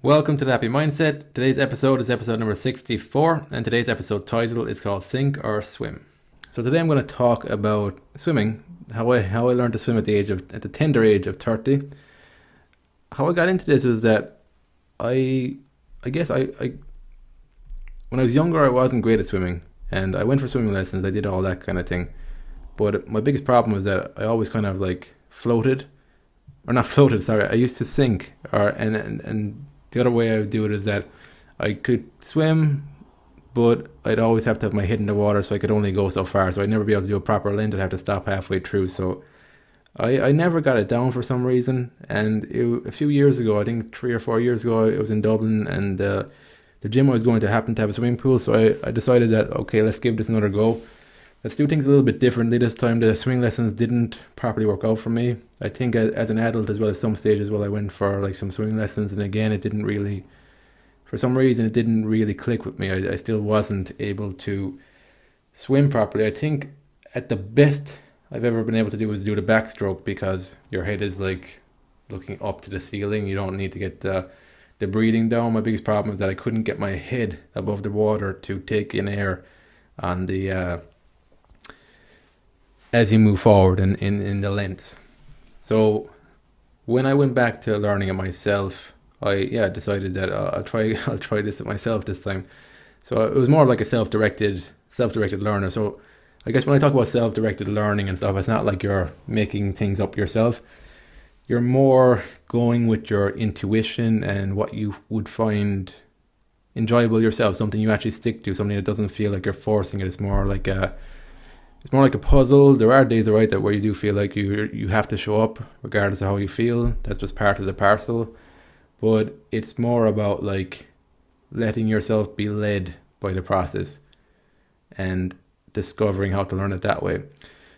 Welcome to the Happy Mindset. Today's episode is episode number 64, and today's episode title is called Sink or Swim. So today I'm going to talk about swimming, how I learned to swim at the tender age of 30. How I got into this was that I when I was younger I wasn't great at swimming, and I went for swimming lessons. I did all that kind of thing, but my biggest problem was that I always kind of like floated, or not floated. Sorry, I used to sink, and the other way I would do it is that I could swim, but I'd always have to have my head in the water, so I could only go so far. So I'd never be able to do a proper land. I'd have to stop halfway through. So I never got it down for some reason. And a few years ago, I think 3 or 4 years ago, I was in Dublin, and the gym I was going to happened to have a swimming pool. So I decided that, okay, let's give this another go. Let's do things a little bit differently this time. The swimming lessons didn't properly work out for me. I think as an adult as well, at some stage as well, I went for like some swimming lessons, and again, it didn't really, for some reason, it didn't really click with me. I still wasn't able to swim properly. I think at the best I've ever been able to do is do the backstroke, because your head is like looking up to the ceiling. You don't need to get the breathing down. My biggest problem is that I couldn't get my head above the water to take in air on the as you move forward in the lengths. So when I went back to learning it myself, I decided that I'll try this myself this time. So it was more like a self-directed learner. So I guess when I talk about self-directed learning and stuff, it's not like you're making things up yourself. You're more going with your intuition and what you would find enjoyable yourself, something you actually stick to, something that doesn't feel like you're forcing it. It's more like a puzzle. There are days, right, that where you do feel like you have to show up regardless of how you feel. That's just part of the parcel. But it's more about like letting yourself be led by the process and discovering how to learn it that way.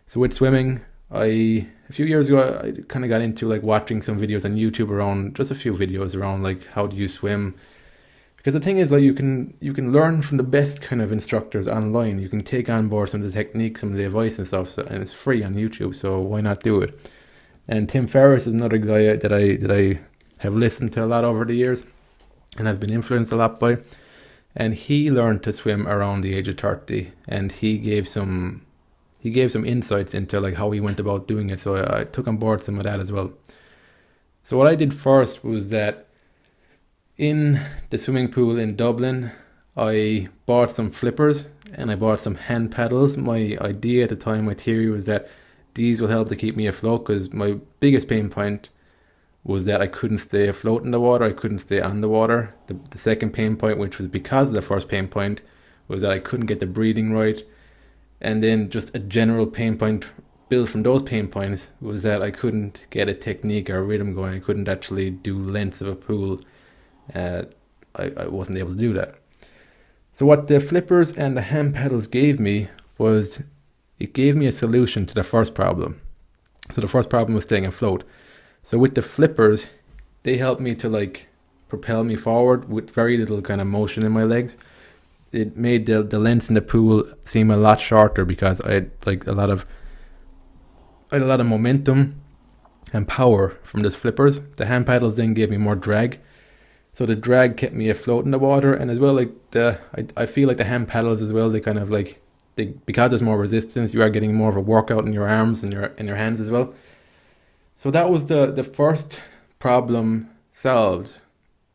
So with swimming, a few years ago I kind of got into like watching some videos on YouTube around, just a few videos around like how do you swim. Because the thing is, like, you can learn from the best kind of instructors online. You can take on board some of the techniques, some of the advice and stuff, and it's free on YouTube. So why not do it? And Tim Ferriss is another guy that I have listened to a lot over the years, and I've been influenced a lot by. And he learned to swim around the age of 30, and he gave some insights into like how he went about doing it. So I took on board some of that as well. So what I did first was that, in the swimming pool in Dublin, I bought some flippers and I bought some hand paddles. My idea at the time, my theory was that these will help to keep me afloat, because my biggest pain point was that I couldn't stay afloat in the water. I couldn't stay on the water. The second pain point, which was because of the first pain point, was that I couldn't get the breathing right. And then just a general pain point built from those pain points was that I couldn't get a technique or a rhythm going. I couldn't actually do lengths of a pool. I wasn't able to do that. So what the flippers and the hand paddles gave me was, it gave me a solution to the first problem. So the first problem was staying afloat. So with the flippers, they helped me to like propel me forward with very little kind of motion in my legs. It made the lengths in the pool seem a lot shorter, because I had like a lot of momentum and power from those flippers. The hand paddles then gave me more drag. So the drag kept me afloat in the water, and as well, like I feel like the hand paddles as well, they kind of like, because there's more resistance, you are getting more of a workout in your arms and your hands as well. So that was the first problem solved,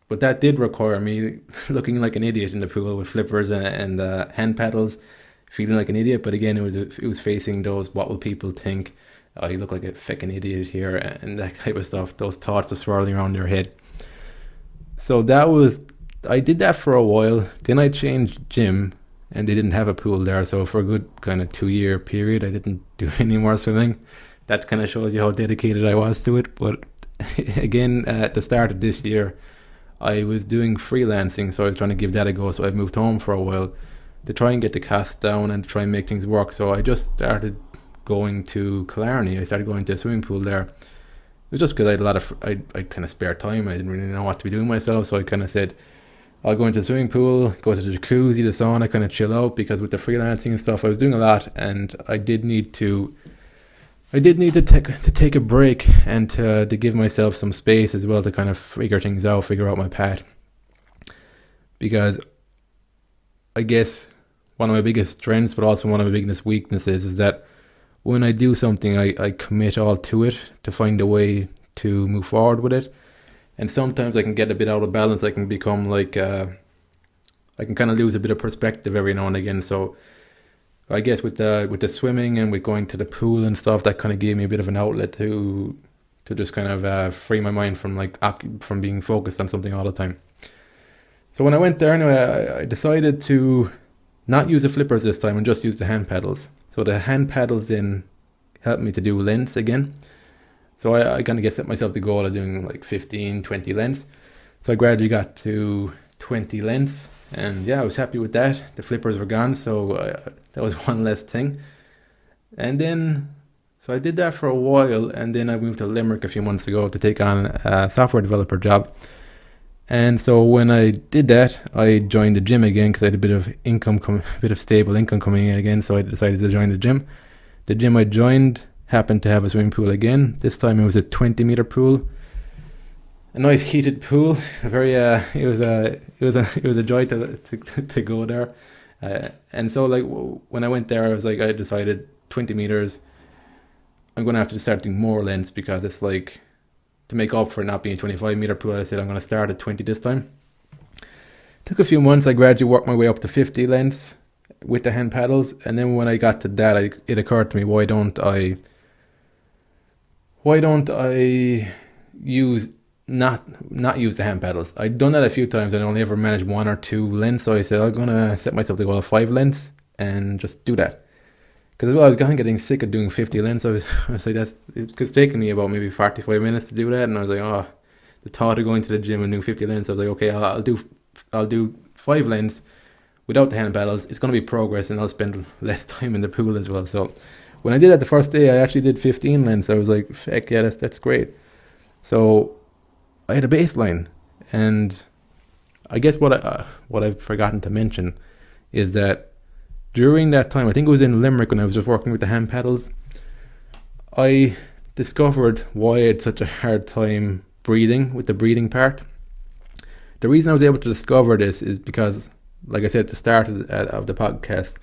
but that did require me looking like an idiot in the pool with flippers and hand paddles, feeling like an idiot. But again, it was facing those, what will people think? Oh, you look like a fucking idiot here, and that type of stuff. Those thoughts are swirling around your head. So I did that for a while. Then I changed gym, and they didn't have a pool there. So for a good kind of 2-year period, I didn't do any more swimming. That kind of shows you how dedicated I was to it. But again, at the start of this year, I was doing freelancing. So I was trying to give that a go. So I moved home for a while to try and get the costs down and to try and make things work. So I just started going to Killarney. I started going to a swimming pool there. It was just because I had I kind of spare time. I didn't really know what to be doing myself, so I kind of said, I'll go into the swimming pool, go to the jacuzzi, the sauna, kind of chill out, because with the freelancing and stuff, I was doing a lot, and I I did need to take a break and to give myself some space as well to kind of figure things out, figure out my path. Because I guess one of my biggest strengths, but also one of my biggest weaknesses, is that when I do something, I commit all to it to find a way to move forward with it. And sometimes I can get a bit out of balance. I can become like, I can kind of lose a bit of perspective every now and again. So I guess with the swimming and with going to the pool and stuff, that kind of gave me a bit of an outlet to just kind of free my mind from from being focused on something all the time. So when I went there anyway, I decided to not use the flippers this time and just use the hand paddles. So the hand paddles then helped me to do lengths again. So I kind of set myself the goal of doing like 15, 20 lengths. So I gradually got to 20 lengths. And yeah, I was happy with that. The flippers were gone, so that was one less thing. And then, so I did that for a while, and then I moved to Limerick a few months ago to take on a software developer job. And so when I did that, I joined the gym again because I had a bit of stable income coming in again. So I decided to join the gym. The gym I joined happened to have a swimming pool again. This time it was a 20-meter pool, a nice heated pool. It was a joy to go there. And so like when I went there, I decided 20 meters. I'm going to have to start doing more lengths because it's like, to make up for not being a 25-meter pool, I said I'm going to start at 20 this time. Took a few months. I gradually worked my way up to 50 lengths with the hand paddles, and then when I got to that, it occurred to me, why don't I use not use the hand paddles? I'd done that a few times and I only ever managed 1 or 2 lengths, so I said I'm going to set myself the goal of 5 lengths and just do that. Because I was kind of getting sick of doing 50 lengths. I was like, it's taking me about maybe 45 minutes to do that, and I was like, oh, the thought of going to the gym and doing 50 lengths, I was like, okay, I'll do 5 lengths without the hand paddles. It's going to be progress, and I'll spend less time in the pool as well. So when I did that the first day, I actually did 15 lengths. I was like, heck yeah, that's great. So I had a baseline, and I guess what I've forgotten to mention is that during that time, I think it was in Limerick when I was just working with the hand paddles, I discovered why I had such a hard time breathing with the breathing part. The reason I was able to discover this is because, like I said at the start of the podcast,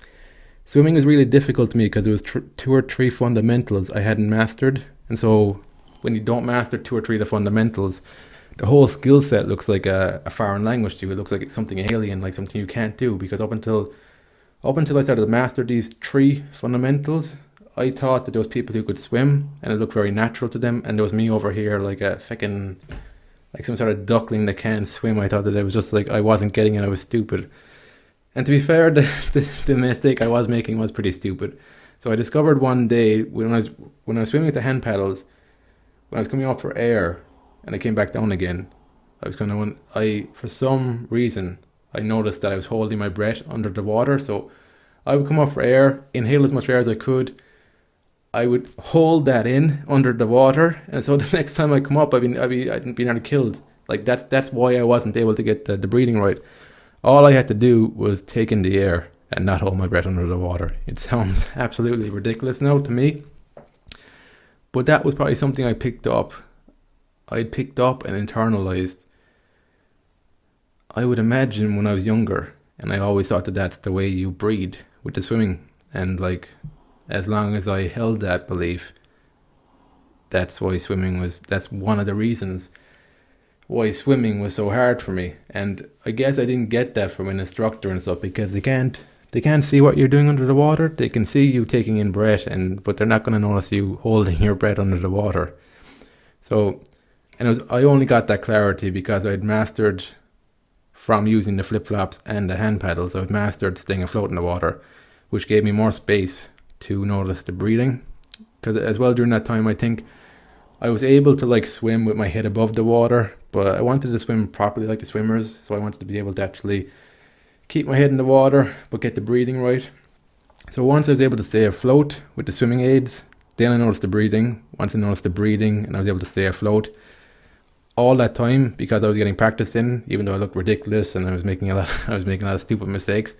swimming was really difficult to me because there was 2 or 3 fundamentals I hadn't mastered. And so when you don't master 2 or 3 of the fundamentals, the whole skill set looks like a foreign language to you. It looks like it's something alien, like something you can't do, because up until I started to master these 3 fundamentals, I thought that there was people who could swim and it looked very natural to them, and there was me over here like like some sort of duckling that can't swim. I thought that it was just like I wasn't getting it, I was stupid. And to be fair, the mistake I was making was pretty stupid. So I discovered one day when I was swimming with the hand paddles, when I was coming up for air and I came back down again, for some reason I noticed that I was holding my breath under the water. So I would come up for air, inhale as much air as I could. I would hold that in under the water, and so the next time I come up, I'd be nearly killed. Like that's why I wasn't able to get the breathing right. All I had to do was take in the air and not hold my breath under the water. It sounds absolutely ridiculous now to me, but that was probably something I picked up. I'd picked up and internalized. I would imagine when I was younger, and I always thought that that's the way you breathe with the swimming. And like, as long as I held that belief, that's one of the reasons why swimming was so hard for me. And I guess I didn't get that from an instructor and stuff, because they can't see what you're doing under the water. They can see you taking in breath, but they're not going to notice you holding your breath under the water. So, I only got that clarity because I'd mastered, from using the flip-flops and the hand paddles, I've mastered staying afloat in the water, which gave me more space to notice the breathing. Because as well, during that time, I think I was able to like swim with my head above the water, but I wanted to swim properly like the swimmers, so I wanted to be able to actually keep my head in the water, but get the breathing right. So once I was able to stay afloat with the swimming aids, then I noticed the breathing. Once I noticed the breathing and I was able to stay afloat, all that time, because I was getting practice in, even though I looked ridiculous and I was making a lot of stupid mistakes,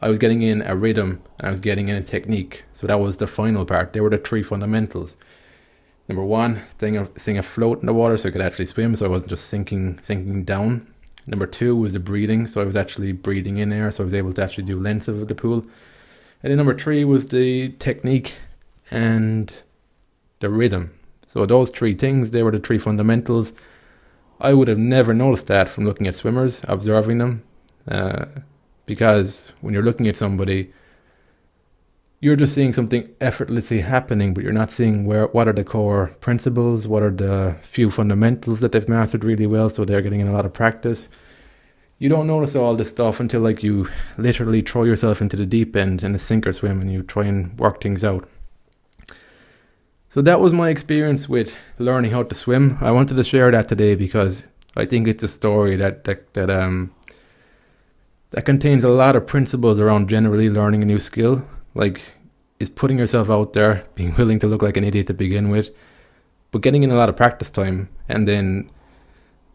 I was getting in a rhythm and I was getting in a technique. So that was the final part. They were the three fundamentals. Number one, staying afloat in the water so I could actually swim, so I wasn't just sinking down. Number two was the breathing, so I was actually breathing in air, so I was able to actually do lengths of the pool. And then number three was the technique and the rhythm. So those three things, they were the three fundamentals. I would have never noticed that from looking at swimmers, observing them, because when you're looking at somebody, you're just seeing something effortlessly happening, but you're not seeing what are the core principles, what are the few fundamentals that they've mastered really well, so they're getting in a lot of practice. You don't notice all this stuff until like you literally throw yourself into the deep end in a sink or swim and you try and work things out. So that was my experience with learning how to swim. I wanted to share that today because I think it's a story that contains a lot of principles around generally learning a new skill. Like, is putting yourself out there, being willing to look like an idiot to begin with, but getting in a lot of practice time. And then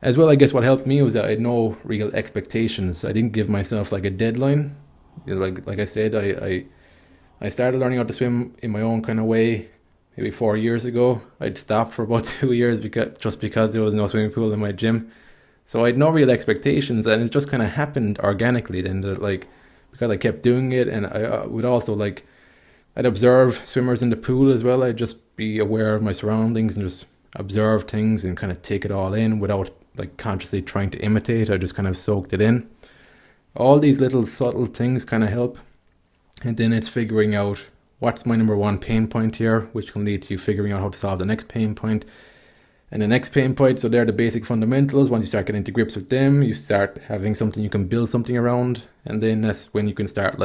as well, I guess what helped me was that I had no real expectations. I didn't give myself like a deadline. Like I said, I started learning how to swim in my own kind of way maybe 4 years ago. I'd stopped for about 2 years because there was no swimming pool in my gym. So I had no real expectations, and it just kind of happened organically then, because I kept doing it. And I would also I'd observe swimmers in the pool as well. I'd just be aware of my surroundings and just observe things and kind of take it all in without consciously trying to imitate. I just kind of soaked it in. All these little subtle things kind of help. And then it's figuring out what's my number one pain point here, which can lead to you figuring out how to solve the next pain point. And the next pain point, so they're the basic fundamentals. Once you start getting to grips with them, you start having something you can build something around. And then that's when you can start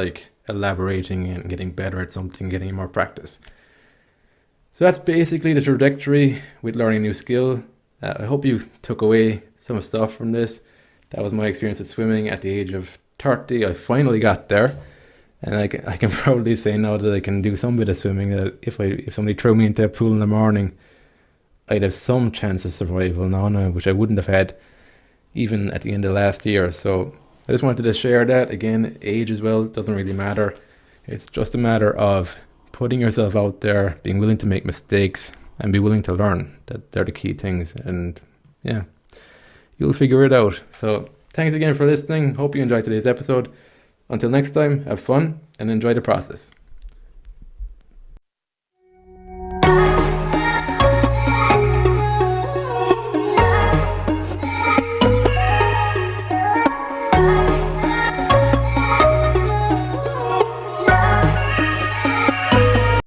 elaborating and getting better at something, getting more practice. So that's basically the trajectory with learning a new skill. I hope you took away some stuff from this. That was my experience with swimming at the age of 30. I finally got there. And I can probably say now that I can do some bit of swimming, that if somebody threw me into a pool in the morning, I'd have some chance of survival now, which I wouldn't have had even at the end of last year. So I just wanted to share that. Again, age as well doesn't really matter. It's just a matter of putting yourself out there, being willing to make mistakes, and be willing to learn. They're the key things. And yeah, you'll figure it out. So thanks again for listening. Hope you enjoyed today's episode. Until next time, have fun and enjoy the process.